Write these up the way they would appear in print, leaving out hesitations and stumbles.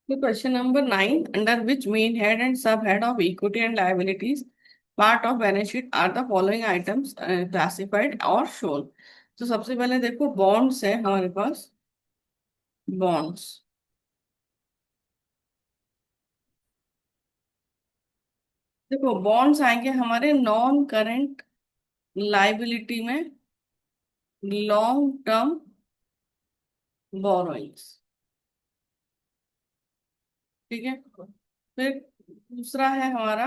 The question number 9, under which main head and subhead of equity and liabilities part of balance sheet are the following items classified or shown? तो सबसे पहले देखो bonds है हमारे पास। Bonds, देखो bonds आएंगे हमारे नॉन करंट लाइबिलिटी में, लॉन्ग टर्म बोरोइंग्स। ठीक है। फिर दूसरा है हमारा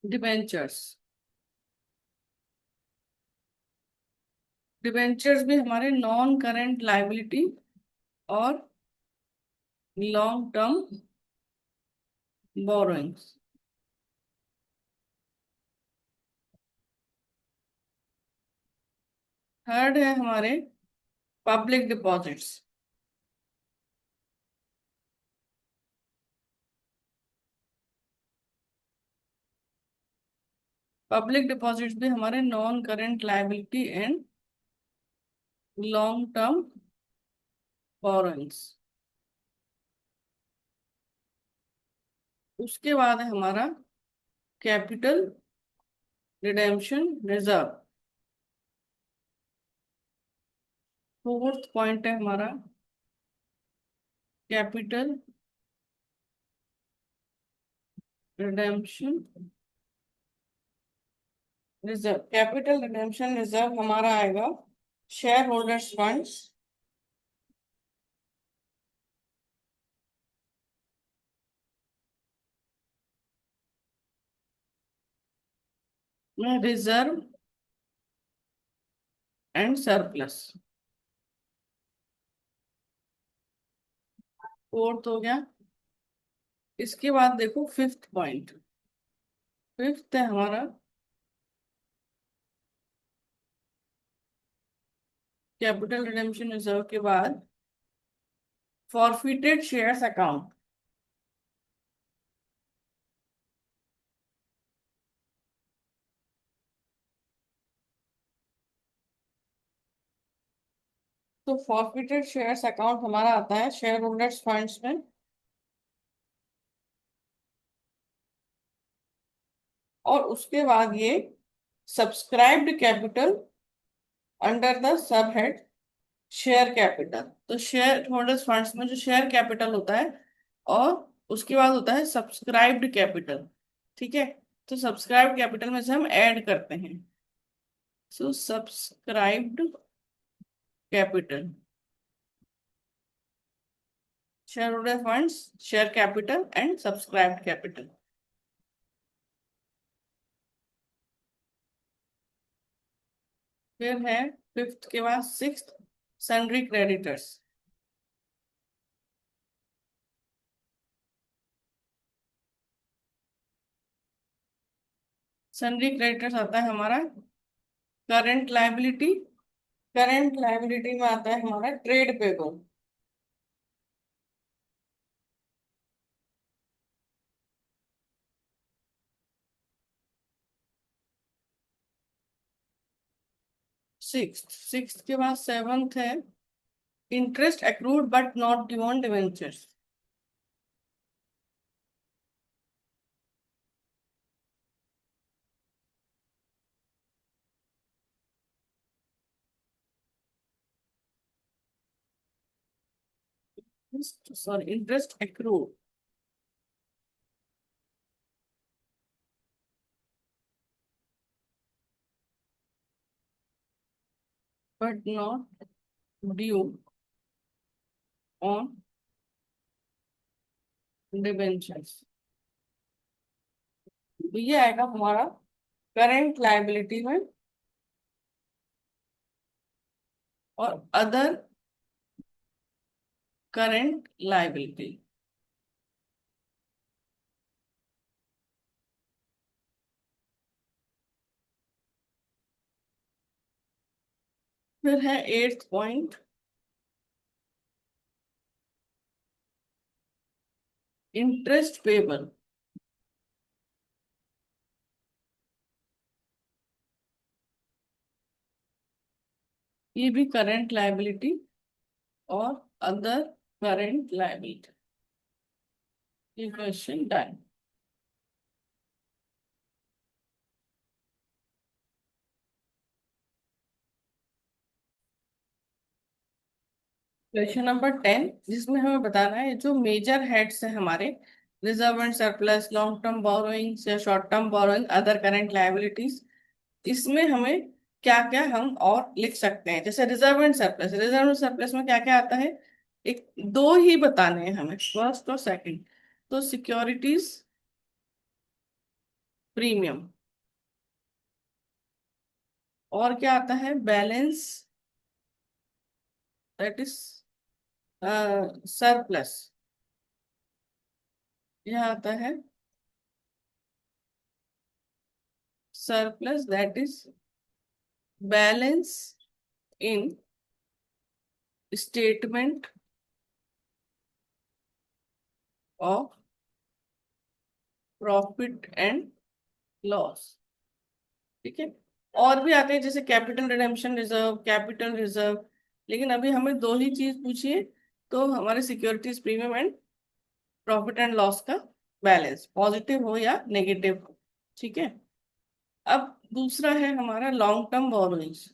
डिबेंचर्स। डिबेंचर्स भी हमारे नॉन करंट लाइबिलिटी और लॉन्ग टर्म बोरोइंग्स। थर्ड है हमारे पब्लिक डिपॉजिट्स। पब्लिक डिपॉजिट्स भी हमारे non current liability and long term borrowings. उसके बाद है हमारा capital redemption reserve. Fourth point है हमारा capital redemption reserve. Capital redemption reserve हमारा आएगा शेयर होल्डर्स फंड्स में रिजर्व एंड सरप्लस। फोर्थ हो गया। इसके बाद देखो फिफ्थ पॉइंट। फिफ्थ है हमारा कैपिटल रिडेम्पशन रिजर्व के बाद फॉरफिटेड शेयर्स अकाउंट। तो फॉरफिटेड शेयर्स अकाउंट हमारा आता है शेयर होल्डर्स फंड्स में। और उसके बाद ये subscribed capital under the sub head share capital. तो शेयर होल्डर्स फंड्स में जो शेयर कैपिटल होता है और उसके बाद होता है सब्सक्राइब्ड कैपिटल। ठीक है। तो सब्सक्राइब्ड कैपिटल में से हम ऐड करते हैं। So subscribed capital, shareholder funds, share capital and subscribed capital. फिर है फिफ्थ के बाद sixth sundry creditors. Sundry creditors आता है हमारा करंट लायबिलिटी। करंट लायबिलिटी में आता है हमारा ट्रेड पेबल। 6th के बाद 7th है interest accrued but not due on debentures. Sorry, interest accrued but not due on debentures. तो ये आएगा हमारा करंट लायबिलिटी में और अदर करंट लायबिलिटी। फिर है 8th पॉइंट इंटरेस्ट पेबल। ये भी करंट लायबिलिटी और अदर करंट लायबिलिटी। ये क्वेश्चन डन। क्वेश्चन नंबर 10, जिसमें हमें बताना है जो मेजर हेड्स है हमारे, reserve and surplus, long term borrowings या short term borrowing, other current liabilities, इसमें हमें क्या क्या हम और लिख सकते हैं। जैसे reserve and surplus, reserve and surplus में क्या क्या आता है, एक दो ही बताने हैं हमें, फर्स्ट और सेकंड। तो सिक्योरिटीज प्रीमियम, और क्या आता है, बैलेंस, दैट इज सरप्लस। यह आता है surplus, that is balance in statement of profit and loss. ठीक है। और भी आते हैं जैसे capital redemption reserve, capital reserve, लेकिन अभी हमें दो ही चीज पूछी है। तो हमारे securities premium and profit and loss का बैलेंस पॉजिटिव हो या नेगेटिव हो। ठीक है। अब दूसरा है हमारा long term borrowings.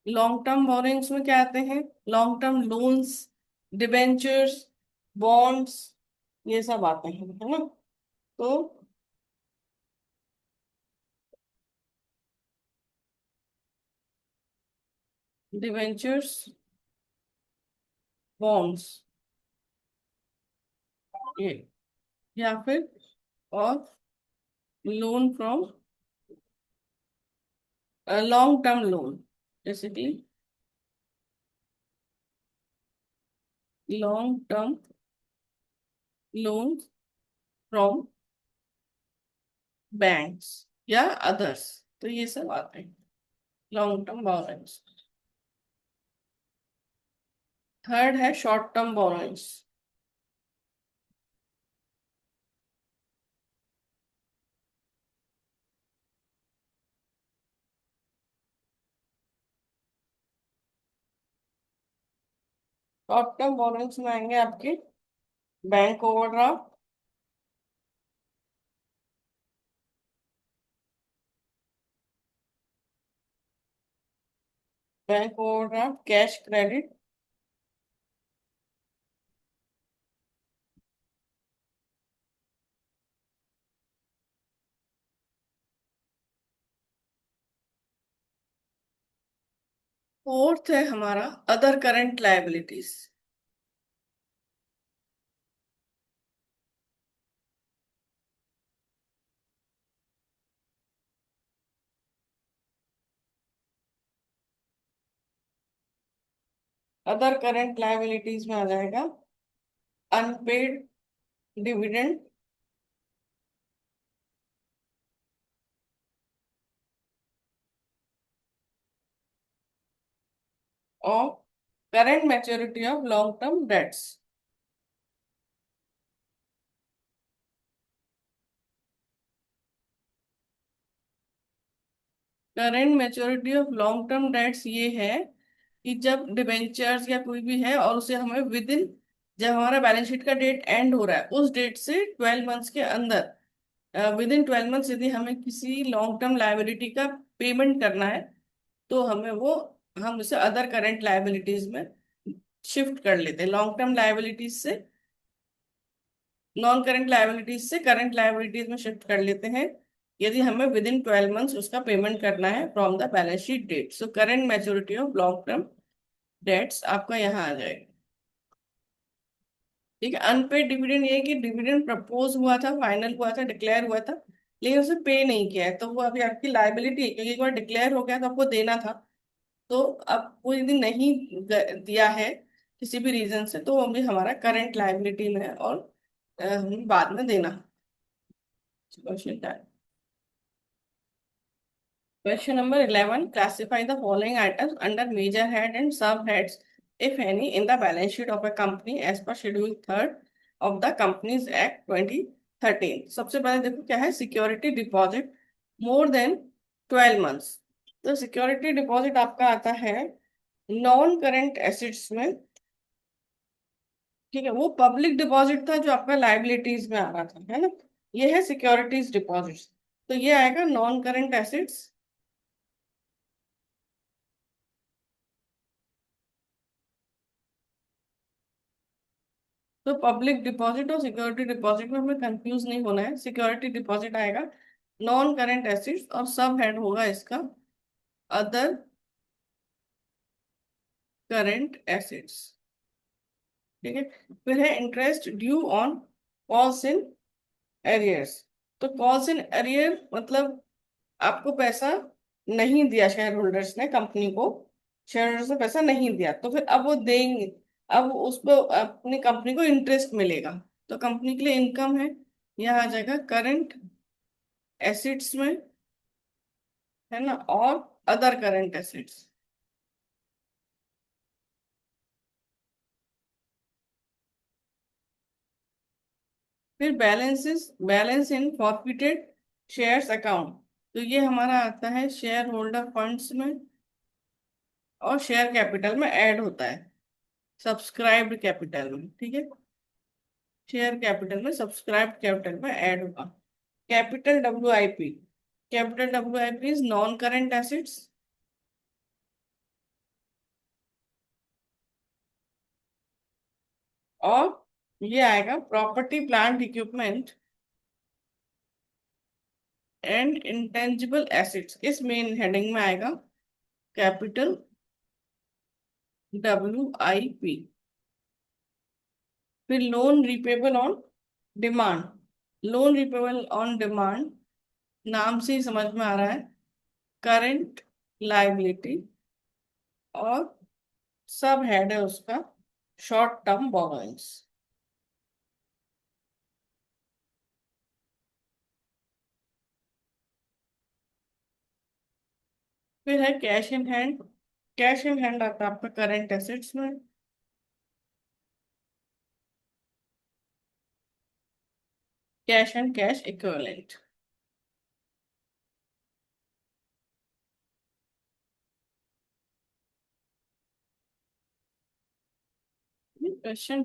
Long term borrowings में क्या आते हैं, long term loans, debentures, bonds, ये सब आते हैं, है ना। तो डिबेंचर्स, बॉन्ड्स, ये, या फिर, और loan from, long term loan, जैसे कि long term loan from banks या अदर्स, तो ये सब आते हैं लॉन्ग टर्म बोरोइंग्स। थर्ड है short term borrowings. Short term borrowings में आएंगे आपके bank overdraft, bank overdraft, cash credit, fourth है हमारा other current liabilities. Other current liabilities में आ जाएगा अनपेड डिविडेंड और current maturity of long term dates. Current maturity of long term dates ये है कि जब डिबेंचर्स या कोई भी है और उसे हमें विद इन, जब हमारा बैलेंस शीट का डेट एंड हो रहा है उस डेट से 12 मंथ्स के अंदर, विद इन 12 मंथ्स यदि हमें किसी लॉन्ग टर्म लायबिलिटी का पेमेंट करना है, तो हमें वो, हम उसे अदर करंट लायबिलिटीज में शिफ्ट कर लेते हैं, लॉन्ग टर्म लायबिलिटीज से नॉन करंट लायबिलिटीज से करंट लायबिलिटीज में शिफ्ट कर लेते हैं, यदि हमें विद इन 12 मंथ्स उसका पेमेंट करना है from the balance sheet date. So current maturity of long term debts आपका यहाँ आ जाएगा। ठीक है। अनपेड डिविडेंड ये है कि डिविडेंड प्रपोज हुआ था, फाइनल हुआ था, डिक्लेयर हुआ था, लेकिन उसे पे नहीं किया है, तो वो अभी आपकी लायबिलिटी है, क्योंकि एक बार डिक्लेयर हो गया तो आपको देना था। तो अब वो यदि नहीं दिया है किसी भी रीजन से, तो वो अभी हमारा करंट लायबिलिटी में है और हमें बाद में देना। Question Question number 11. Classify the following items under major head and subheads, if any, in the balance sheet of a company as per Schedule 3rd of the Companies Act 2013. 13। सबसे पहले देखो क्या है, security deposit more than 12 months. तो security deposit आपका आता है non current assets में। ठीक है, वो पब्लिक डिपॉजिट था जो आपका लाइबिलिटीज में आ रहा था, है ना। ये है सिक्योरिटीज डिपॉजिट, तो ये आएगा नॉन करेंट एसेट्स। तो पब्लिक डिपॉजिट और सिक्योरिटी डिपॉजिट में हमें कंफ्यूज नहीं होना है। सिक्योरिटी डिपॉजिट आएगा नॉन करेंट एसेट्स और सब हेड होगा इसका अदर करेंट एसेट्स। ठीक है, फिर है interest due on calls in arrears. तो कॉल्स इन एरियर मतलब आपको पैसा नहीं दिया शेयर होल्डर्स ने कंपनी को, शेयर होल्डर्स ने पैसा नहीं दिया, तो फिर अब वो देंगे। अब उस पर अपनी कंपनी को इंटरेस्ट मिलेगा, तो कंपनी के लिए इनकम है, यह आ जाएगा करंट एसिड्स में, है ना, और अदर करंट एसिड्स। फिर बैलेंस इन फॉरफिटेड शेयर्स अकाउंट। तो ये हमारा आता है शेयर होल्डर फंड्स में और शेयर कैपिटल में ऐड होता है, सब्सक्राइब्ड कैपिटल में। ठीक है, शेयर कैपिटल में, सब्सक्राइब कैपिटल में ऐड होगा। Capital WIP, capital WIP is non current acids. और ये आएगा property plant equipment and intangible acids, इस मेन हेडिंग में आएगा कैपिटल WIP। फिर loan repayable on demand. Loan repayable on demand नाम से ही समझ में आ रहा है करंट लाइबिलिटी, और सब हेड है उसका शॉर्ट टर्म बोरोइंग्स। फिर है cash in hand. Cash in hand आता है आपका करंट एसेट्स में। Cash and cash equivalent. Question